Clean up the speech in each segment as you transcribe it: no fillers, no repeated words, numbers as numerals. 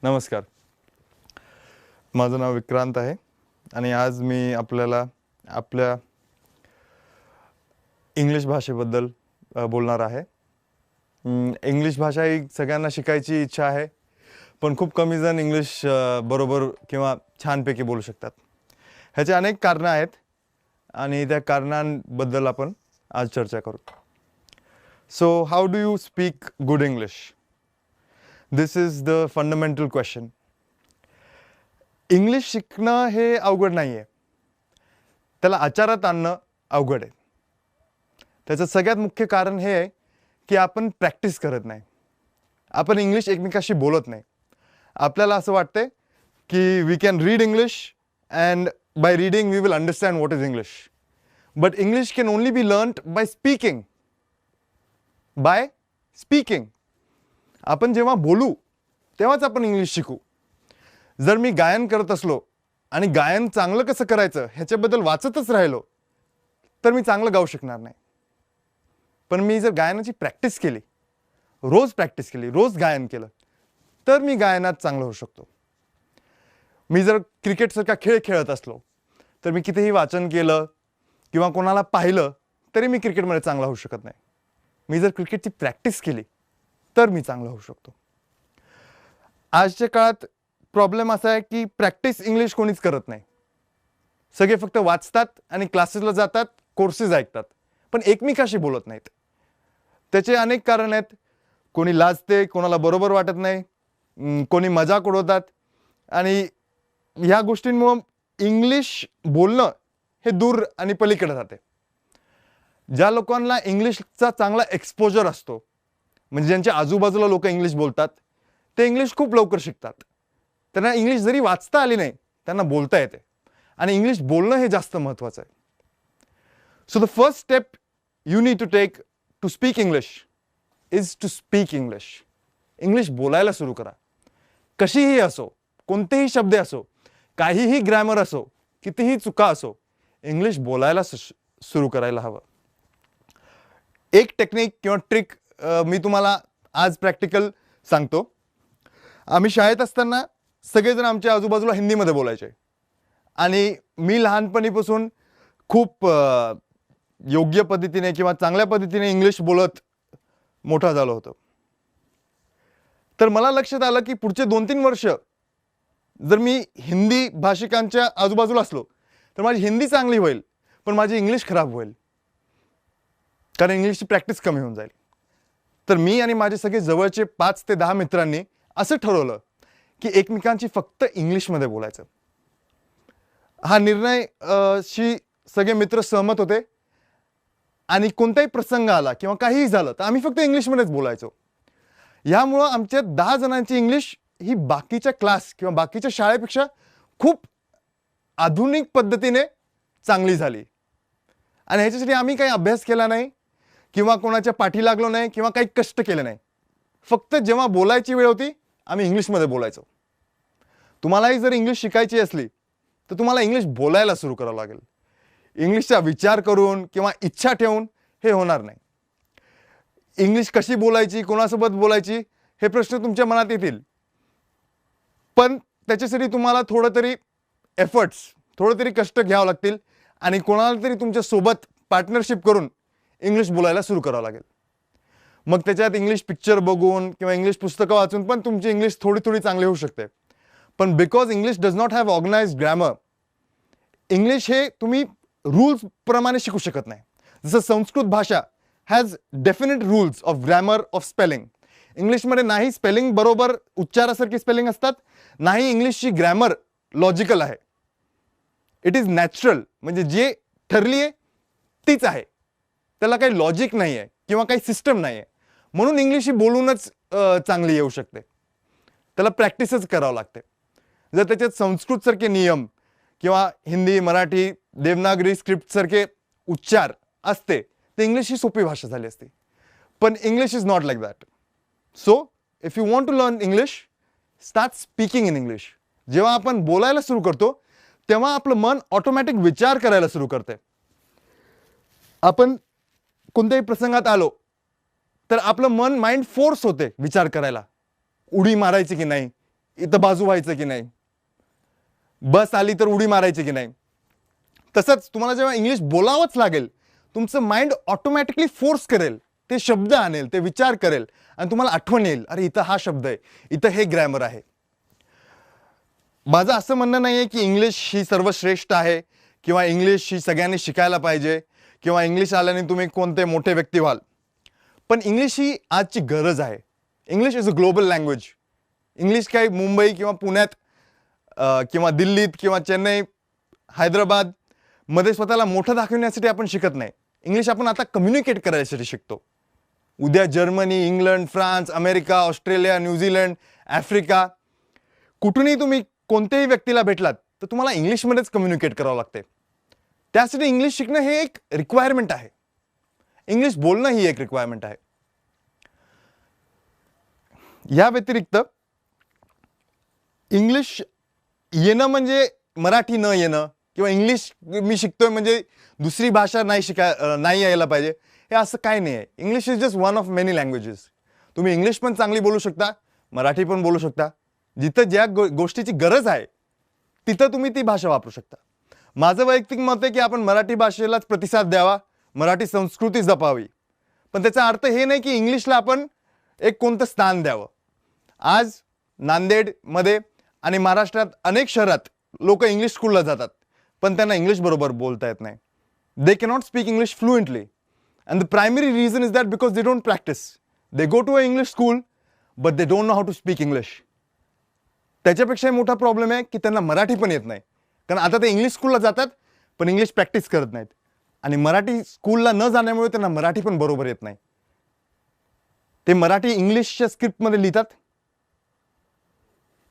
नमस्कार. माझं नाव विक्रांत आहे आणि आज मी आपल्याला आपल्या इंग्लिश भाषेबद्दल बोलणार आहे. इंग्लिश भाषा ही सगळ्यांना शिकायची इच्छा आहे, पण खूप कमी जण इंग्लिश बरोबर किंवा छानपैकी बोलू शकतात. ह्याचे अनेक कारणं आहेत आणि त्या कारणांबद्दल आपण आज चर्चा करू. So how do you speak good English? This is the fundamental question. English शिकणं हे अवघड नाही आहे, त्याला आचारात आणणं अवघड आहे. त्याचं सगळ्यात मुख्य कारण हे आहे की आपण प्रॅक्टिस करत नाही. आपण इंग्लिश एकमेकाशी बोलत नाही. आपल्याला असं वाटते की we can read English and by reading we will understand what is English. But English can only be learned by speaking. आपण जेव्हा बोलू तेव्हाच आपण इंग्लिश शिकू. जर मी गायन करत असलो आणि गायन चांगलं कसं करायचं ह्याच्याबद्दल वाचतच राहिलो तर मी चांगलं गाऊ शकणार नाही. पण मी जर गायनाची प्रॅक्टिस केली, रोज गायन केलं तर मी गायनात चांगलं होऊ शकतो. मी जर क्रिकेटसारखा खेळ खेळत असलो तर मी कितीही वाचन केलं किंवा कोणाला पाहिलं तरी मी क्रिकेटमध्ये चांगला होऊ शकत नाही. मी जर क्रिकेटची प्रॅक्टिस केली तर मी चांगला होऊ शकतो. आजच्या काळात प्रॉब्लेम असा आहे की प्रॅक्टिस इंग्लिश कोणीच करत नाही. सगळे फक्त वाचतात आणि क्लासेसला जातात, कोर्सेस ऐकतात, पण एकमेकाशी बोलत नाहीत. त्याचे अनेक कारण आहेत. कोणी लाजते, कोणाला बरोबर वाटत नाही, कोणी मजाक उडवतात आणि ह्या गोष्टींमुळं इंग्लिश बोलणं हे दूर आणि पलीकडे जाते. ज्या लोकांना इंग्लिशचा चांगला एक्सपोजर असतो, म्हणजे ज्यांच्या आजूबाजूला लोक इंग्लिश बोलतात, ते इंग्लिश खूप लवकर शिकतात. त्यांना इंग्लिश जरी वाचता आली नाही त्यांना बोलता येते आणि इंग्लिश बोलणं हे जास्त महत्त्वाचं आहे. So the first step you need to take to speak English is to speak English. English बोलायला सुरू करा. कशीही असो, कोणतेही शब्द असो, काहीही ग्रॅमर असो, कितीही चुका असो, इंग्लिश बोलायला सुरू करायला हवं. एक टेक्निक किंवा ट्रिक मी तुम्हाला आज प्रॅक्टिकल सांगतो. आम्ही शाळेत असताना सगळेजण आमच्या आजूबाजूला हिंदीमध्ये बोलायचे आणि मी लहानपणीपासून खूप योग्य पद्धतीने किंवा चांगल्या पद्धतीने इंग्लिश बोलत मोठा झालो होतो. तर मला लक्षात आलं की पुढचे 2-3 वर्ष जर मी हिंदी भाषिकांच्या आजूबाजूला असलो तर माझी हिंदी चांगली होईल, पण माझी इंग्लिश खराब होईल, कारण इंग्लिशची प्रॅक्टिस कमी होऊन जाईल. तर मी आणि माझे सगळे जवळचे 5 ते 10 मित्रांनी असं ठरवलं की एकमेकांची फक्त इंग्लिशमध्ये बोलायचं. हा निर्णय शी सगळे मित्र सहमत होते आणि कोणताही प्रसंग आला किंवा काहीही झालं तर आम्ही फक्त इंग्लिशमध्येच बोलायचो. यामुळं आमच्या 10 जणांची इंग्लिश ही बाकीच्या क्लास किंवा बाकीच्या शाळेपेक्षा खूप आधुनिक पद्धतीने चांगली झाली. आणि ह्याच्यासाठी आम्ही काही अभ्यास केला नाही किंवा कोणाच्या पाठी लागलो नाही किंवा काही कष्ट केले नाही. फक्त जेव्हा बोलायची वेळ होती आम्ही इंग्लिशमध्ये बोलायचो. तुम्हालाही जर इंग्लिश शिकायची असली तर तुम्हाला इंग्लिश बोलायला सुरू करावं लागेल. इंग्लिशचा विचार करून किंवा इच्छा ठेवून हे होणार नाही. इंग्लिश कशी बोलायची, कोणासोबत बोलायची हे प्रश्न तुमच्या मनात येतील, पण त्याच्यासाठी तुम्हाला थोडं तरी कष्ट घ्यावं लागतील आणि कोणाला तरी तुमच्या सोबत पार्टनरशिप करून इंग्लिश बोलायला सुरू करावं लागेल. मग त्याच्यात इंग्लिश पिक्चर बघून किंवा इंग्लिश पुस्तकं वाचून पण तुमची इंग्लिश थोडी चांगली होऊ शकते. पण because English does not have organised grammar, English हे तुम्ही रूल्स प्रमाणे शिकू शकत नाही. जसं संस्कृत भाषा has definite rules of grammar, of spelling. इंग्लिशमध्ये नाही स्पेलिंग बरोबर उच्चारासारखी स्पेलिंग असतात, नाही इंग्लिशची ग्रॅमर लॉजिकल आहे. इट इज नॅचरल, म्हणजे जे ठरली आहे तीच आहे. त्याला काही लॉजिक नाही आहे किंवा काही सिस्टम नाही आहे. म्हणून इंग्लिश ही बोलूनच चांगली येऊ शकते. त्याला प्रॅक्टिसच करावं लागते. जर त्याच्यात संस्कृतसारखे नियम किंवा हिंदी, मराठी, देवनागरी स्क्रिप्टसारखे उच्चार असते तर इंग्लिश ही सोपी भाषा झाली असती. पण English is not like that. So if you want to learn English, start speaking in English. जेव्हा आपण बोलायला सुरू करतो तेव्हा आपलं मन ऑटोमॅटिक विचार करायला सुरू करते. आपण कोणत्याही प्रसंगात आलो तर आपलं मन माइंड फोर्स होते विचार करायला. उडी मारायची की नाही, इथं बाजू व्हायचं की नाही, बस आली तर उडी मारायची की नाही. तसंच तुम्हाला जेव्हा इंग्लिश बोलावंच लागेल, तुमचं माइंड ऑटोमॅटिकली फोर्स करेल, ते शब्द आणेल, ते विचार करेल आणि तुम्हाला आठवण येईल, अरे इथं हा शब्द आहे, इथं हे ग्रॅमर आहे. माझं असं म्हणणं नाही आहे की इंग्लिश ही सर्वश्रेष्ठ आहे किंवा इंग्लिश ही सगळ्यांनी शिकायला पाहिजे किंवा इंग्लिश आल्याने तुम्ही कोणते मोठे व्यक्ती व्हाल. पण इंग्लिश ही आजची गरज आहे. English is a global language. English काही मुंबई किंवा पुण्यात किंवा दिल्लीत किंवा चेन्नई, हैदराबाद मध्ये स्वतःला मोठं दाखवण्यासाठी आपण शिकत नाही. इंग्लिश आपण आता कम्युनिकेट करायसाठी शिकतो. उद्या Germany, England, France, America, Australia, New Zealand, Africa, कुठूनही तुम्ही कोणत्याही व्यक्तीला भेटलात तर तुम्हाला इंग्लिशमध्येच कम्युनिकेट करावं लागते. त्यासाठी इंग्लिश शिकणं हे एक रिक्वायरमेंट आहे. इंग्लिश बोलणं ही एक रिक्वायरमेंट आहे. या व्यतिरिक्त इंग्लिश येणं म्हणजे मराठी न येणं किंवा इंग्लिश मी शिकतोय म्हणजे दुसरी भाषा नाही यायला पाहिजे, हे असं काही नाही आहे. English is just one of many languages. तुम्ही इंग्लिश पण चांगली बोलू शकता, मराठी पण बोलू शकता. जिथं ज्या गोष्टीची गरज आहे तिथं तुम्ही ती भाषा वापरू शकता. माझं वैयक्तिक मत आहे की आपण मराठी भाषेलाच प्रतिसाद द्यावा, मराठी संस्कृती जपावी. पण त्याचा अर्थ हे नाही की इंग्लिशला आपण एक कोणतं स्थान द्यावं. आज नांदेडमध्ये आणि महाराष्ट्रात अनेक शहरात लोक इंग्लिश स्कूलला जातात, पण त्यांना इंग्लिश बरोबर बोलता येत नाही. They cannot speak English fluently and the primary reason is that because they don't practise. They go to a English school but they don't know how to speak English. त्याच्यापेक्षाही मोठा प्रॉब्लेम आहे की त्यांना मराठी पण येत नाही. कारण आता ते इंग्लिश स्कूलला जातात पण इंग्लिश प्रॅक्टिस करत नाहीत आणि मराठी स्कूलला न जाण्यामुळे त्यांना मराठी पण बरोबर येत नाही. ते मराठी इंग्लिशच्या स्क्रिप्टमध्ये लिहितात,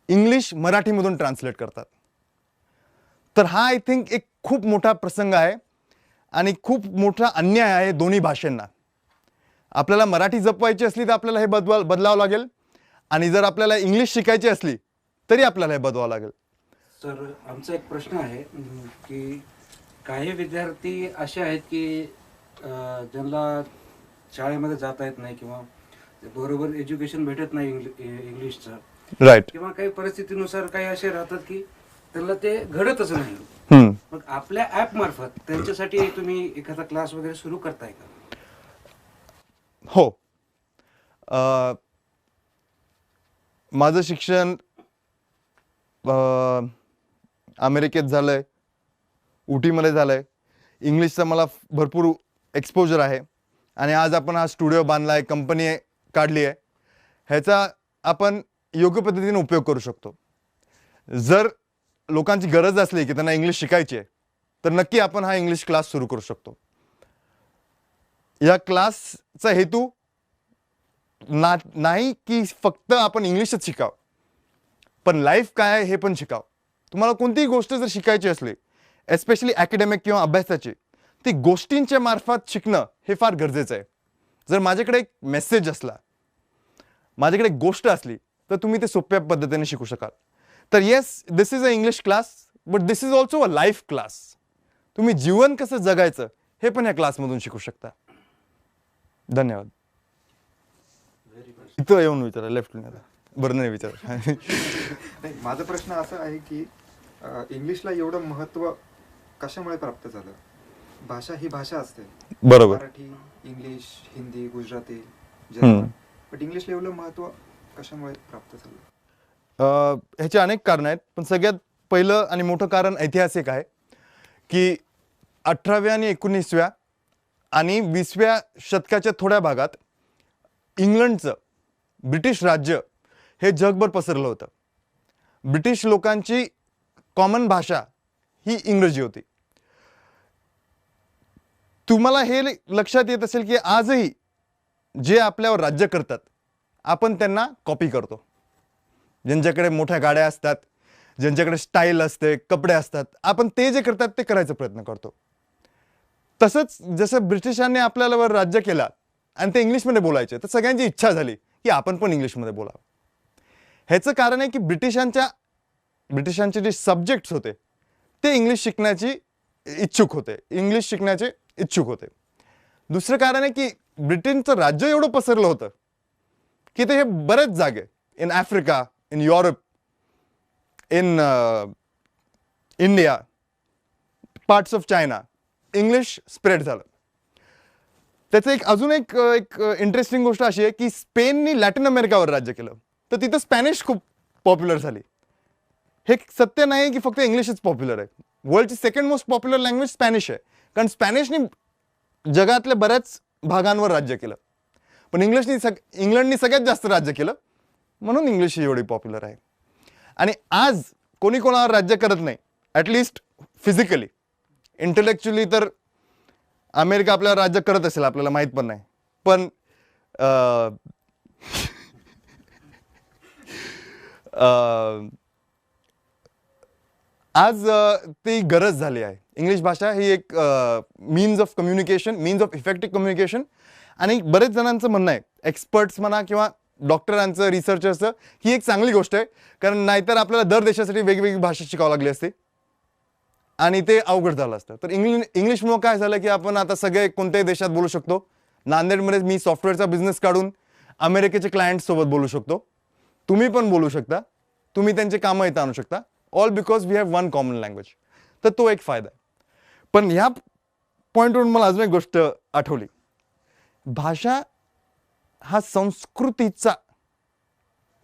इंग्लिश मराठीमधून ट्रान्सलेट करतात. तर हा आय थिंक एक खूप मोठा प्रसंग आहे आणि खूप मोठा अन्याय आहे दोन्ही भाषांना. आपल्याला मराठी जपवायची असली तर आपल्याला हे बदलावं लागेल आणि जर आपल्याला इंग्लिश शिकायची असली तरी आपल्याला हे बदलावं लागेल. सर, आमचा एक प्रश्न आहे की काही विद्यार्थी असे आहेत की ज्यांना शाळेमध्ये जाता येत नाही किंवा बरोबर एज्युकेशन भेटत नाही इंग्लिशचं, राईट, किंवा काही परिस्थितीनुसार काही असे राहतात की त्यांना ते घडतच नाही. मग आपल्या ऍप मार्फत त्यांच्यासाठी तुम्ही एखादा क्लास वगैरे सुरू करताय का? हो. माझं शिक्षण अमेरिकेत झालंय, उटीमध्ये झालंय. इंग्लिशचा मला भरपूर एक्सपोजर आहे आणि आज आपण हा स्टुडिओ बांधलाय, कंपनी काढली आहे. ह्याचा आपण योग्य पद्धतीने उपयोग करू शकतो. जर लोकांची गरज असली की त्यांना इंग्लिश शिकायची आहे तर नक्की आपण हा इंग्लिश क्लास सुरू करू शकतो. या क्लासचा हेतू नाही की फक्त आपण इंग्लिशच शिकावं, पण लाईफ काय आहे हे पण शिकावं. तुम्हाला कोणतीही गोष्ट जर शिकायची असली, एस्पेशली अकॅडमिक किंवा अभ्यासाची, ती गोष्टींच्या मार्फत शिकणं हे फार गरजेचं आहे. जर माझ्याकडे एक मेसेज असला, माझ्याकडे एक गोष्ट असली तर तुम्ही ते सोप्या पद्धतीने शिकू शकाल. तर yes, this is a English class but this is also a life class. तुम्ही जीवन कसं जगायचं हे पण या क्लासमधून शिकू शकता. धन्यवाद. इथं येऊन विचारा, लेफ्ट बरं नाही विचारा. माझा प्रश्न असा आहे की इंग्लिशला एवढं महत्त्व कशामुळे प्राप्त झालं? भाषा ही भाषा असते, बरोबर, मराठी, इंग्लिश, हिंदी, गुजराती, जर्मन, पण इंग्लिशला एवढं महत्त्व कशामुळे प्राप्त झालं? ह्याचे अनेक कारण आहेत, पण सगळ्यात पहिलं आणि मोठं कारण ऐतिहासिक आहे की 18व्या आणि 19व्या आणि 20व्या शतकाच्या थोड्या भागात इंग्लंडचं ब्रिटिश राज्य हे जगभर पसरलं होतं. ब्रिटिश लोकांची कॉमन भाषा ही इंग्रजी होती. तुम्हाला हे लक्षात येत असेल की आजही जे आपल्यावर राज्य करतात आपण त्यांना कॉपी करतो. ज्यांच्याकडे मोठ्या गाड्या असतात, ज्यांच्याकडे स्टाईल असते, कपडे असतात, आपण ते जे करतात ते करायचा प्रयत्न करतो. तसंच जसं ब्रिटिशांनी आपल्यावर राज्य केलं आणि ते इंग्लिशमध्ये बोलायचे, तर सगळ्यांची इच्छा झाली की आपण पण इंग्लिशमध्ये बोलावं. ह्याचं कारण आहे की ब्रिटिशांचे जे सब्जेक्ट्स होते ते इंग्लिश शिकण्याचे इच्छुक होते. दुसरं कारण आहे की ब्रिटनचं राज्य एवढं पसरलं होतं की ते हे बरेच जागे in Africa, in Europe, in India, parts of China, English spread झालं. त्याचं अजून एक इंटरेस्टिंग गोष्ट अशी आहे की स्पेननी लॅटिन अमेरिकावर राज्य केलं, तर तिथं स्पॅनिश खूप पॉप्युलर झाली. हे सत्य नाही की फक्त इंग्लिशच पॉप्युलर आहे. वर्ल्डची second most popular language Spanish आहे, कारण स्पॅनिशनी जगातल्या बऱ्याच भागांवर राज्य केलं. पण इंग्लंडनी सगळ्यात जास्त राज्य केलं, म्हणून इंग्लिश ही एवढी पॉप्युलर आहे. आणि आज कोणी कोणावर राज्य करत नाही, ॲटलिस्ट फिजिकली. इंटेलेक्च्युअली तर अमेरिका आपल्यावर राज्य करत असेल, आपल्याला माहीत पण नाही. पण आज ती गरज झाली आहे. इंग्लिश भाषा ही एक means of communication, means of effective communication. आणि बरेच जणांचं म्हणणं आहे, एक्सपर्ट्स म्हणा किंवा डॉक्टरांचं, रिसर्चर्सचं, ही एक चांगली गोष्ट आहे. कारण नाहीतर आपल्याला दर देशासाठी वेगवेगळी भाषा शिकावं लागली असते आणि ते अवघड झालं असतं. तर इंग्लिशमुळं काय झालं की आपण आता सगळे कोणत्याही देशात बोलू शकतो. नांदेडमध्ये मी सॉफ्टवेअरचा बिझनेस काढून अमेरिकेचे क्लायंट्ससोबत बोलू शकतो. तुम्ही पण बोलू शकता, तुम्ही त्यांचे कामं इथं आणू शकता, all because we have one common language. तर तो एक फायदा आहे. पण ह्या पॉईंटवरून मला अजून एक गोष्ट आठवली. भाषा हा संस्कृतीचा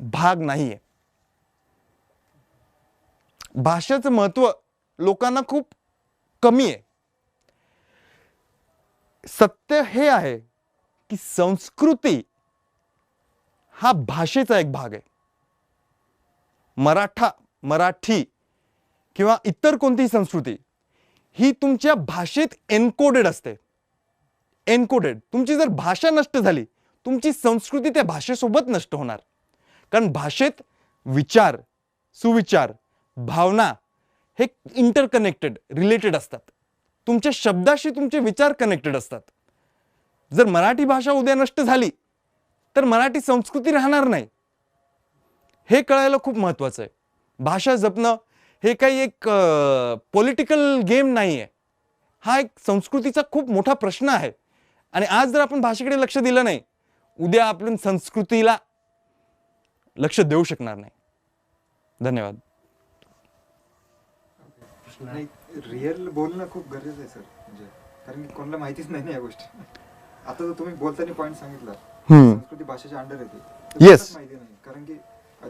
भाग नाही आहे. भाषेचं महत्त्व लोकांना खूप कमी आहे. सत्य हे आहे की संस्कृती हा भाषेचा एक भाग आहे. मराठी किंवा इतर कोणतीही संस्कृती ही तुमच्या भाषेत एन्कोडेड असते. एन्कोडेड. तुमची जर भाषा नष्ट झाली, तुमची संस्कृती त्या भाषेसोबत नष्ट होणार. कारण भाषेत विचार, सुविचार, भावना हे इंटरकनेक्टेड, रिलेटेड असतात. तुमच्या शब्दाशी तुमचे विचार कनेक्टेड असतात. जर मराठी भाषा उद्या नष्ट झाली तर मराठी संस्कृती राहणार नाही. हे कळायला खूप महत्त्वाचं आहे. भाषा जपणं हे काही एक पॉलिटिकल गेम नाही आहे. हा एक संस्कृतीचा खूप मोठा प्रश्न आहे. आणि आज जर आपण भाषेकडे लक्ष दिलं नाही, उद्या आपण संस्कृतीला लक्ष देऊ शकणार नाही. धन्यवाद. नाही, रिअल बोलणं खूप गरजेचं आहे सर. म्हणजे कारण की कोणाला माहितीच नाही ना या गोष्टी. आता जर तुम्ही बोलताना पॉईंट सांगितला, संस्कृती भाषेच्या अंडर येते, तर Yes. माहिती नाही. कारण की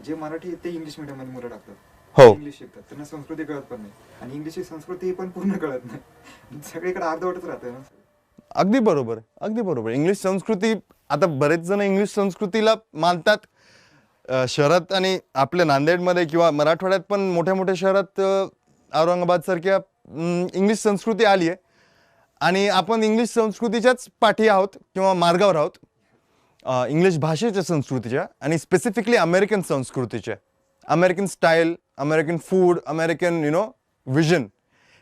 जे मराठी आहेत ते इंग्लिश मीडियम मध्ये मुलं टाकतात, हो. इंग्लिश शिकतात, त्यांना संस्कृती कळत पण नाही. आणि इंग्लिशची संस्कृती पण पूर्ण कळत नाही. सगळीकडे अर्धवटच राहतं ना. अगदी बरोबर, अगदी बरोबर. इंग्लिश संस्कृती, आता बरेच जण इंग्लिश संस्कृतीला मानतात. शहरात आणि आपल्या नांदेडमध्ये किंवा मराठवाड्यात पण मोठ्या मोठ्या शहरात, औरंगाबाद सारख्या इंग्लिश संस्कृती आली आहे. आणि आपण इंग्लिश संस्कृतीच्याच पाठी आहोत किंवा मार्गावर आहोत, इंग्लिश भाषेच्या संस्कृतीच्या, आणि स्पेसिफिकली अमेरिकन संस्कृतीच्या. American style, American food, American vision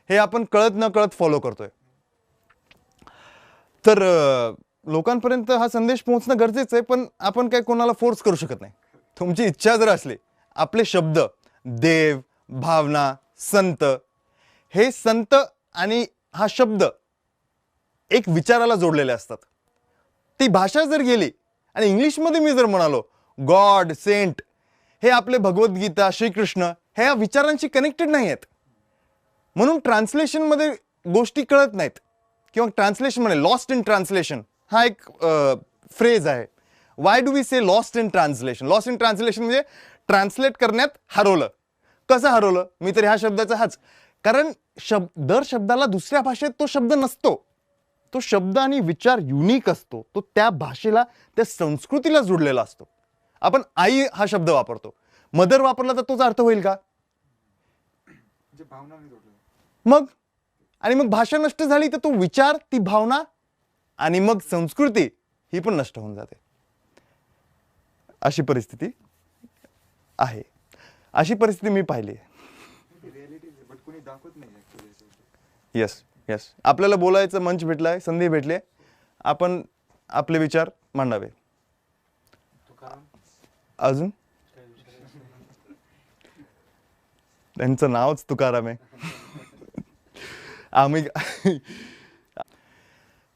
हे आपण कळत न कळत फॉलो करतोय. तर लोकांपर्यंत हा संदेश पोहोचणं गरजेचं आहे. पण आपण काय कोणाला फोर्स करू शकत नाही. तुमची इच्छा जर असली, आपले शब्द, देव, भावना, संत, हे संत आणि हा शब्द एक विचाराला जोडलेले असतात. ती भाषा जर गेली आणि इंग्लिशमध्ये मी जर म्हणालो गॉड, सेंट, हे आपले भगवद्गीता, श्रीकृष्ण, हे या विचारांशी कनेक्टेड नाही आहेत. म्हणून ट्रान्सलेशनमध्ये गोष्टी कळत नाहीत. किंवा ट्रान्सलेशन म्हणजे लॉस्ट इन ट्रान्सलेशन हा एक फ्रेज आहे. Why do we say lost in translation? Lost in translation म्हणजे ट्रान्सलेट करण्यात हरवलं. कसं हरवलं? मी तर ह्या शब्दाचा हाच. कारण दर शब्दाला दुसऱ्या भाषेत तो शब्द नसतो. तो शब्द आणि विचार युनिक असतो. तो त्या भाषेला, त्या संस्कृतीला जोडलेला असतो. आपण आई हा शब्द वापरतो, मदर वापरला तर तोच अर्थ होईल का? म्हणजे भावना नाही जोडल्या. मग आणि मग भाषा नष्ट झाली तर तो विचार, ती भावना आणि मग संस्कृती ही पण नष्ट होऊन जाते. अशी परिस्थिती आहे. अशी परिस्थिती मी पाहिली आहे. रिअलिटी बट कोणी दाखवत नाही actually. Yes yes. आपल्याला बोलायचं मंच भेटलाय, संधी भेटली, आपण आपले विचार मांडावे. अजून त्यांचं नावच तुकाराम आहे. आम्ही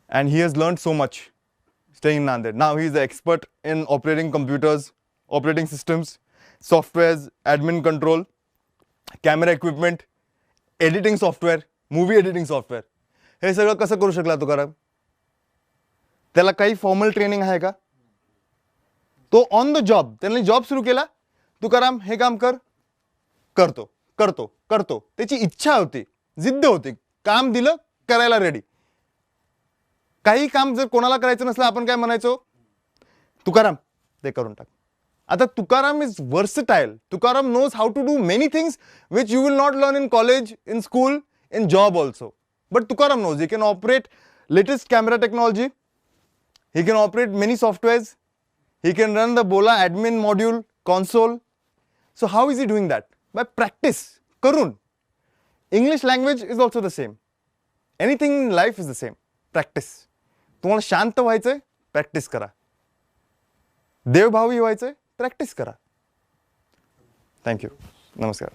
and he has learned so much staying in Nanded. Now he is an expert in operating computers, operating systems, softwares, admin control, camera equipment, editing software, movie editing software, हे सगळं कसं करू शकला तुकाराम? त्याला काही फॉर्मल ट्रेनिंग आहे का? तो ऑन द जॉब, त्याने जॉब सुरू केला, तुकाराम हे काम कर, करतो करतो करतो. त्याची इच्छा होती, जिद्द होती, काम दिलं करायला रेडी. काही काम जर कोणाला करायचं नसलं आपण काय म्हणायचो? तुकाराम ते करून टाक. आता Tukaram is versatile. Tukaram knows how to do many things which you will not learn in college, in school, in job also. But Tukaram knows he can operate latest camera technology. He can operate many softwares. He can run the Bola admin module console. So how is he doing that? By practice. Karun. English language is also the same. Anything in life is the same. Practice. तुम्हाला शांत व्हायचंय, practice करा. देवभावी व्हायचंय, practice करा. Thank you. नमस्कार.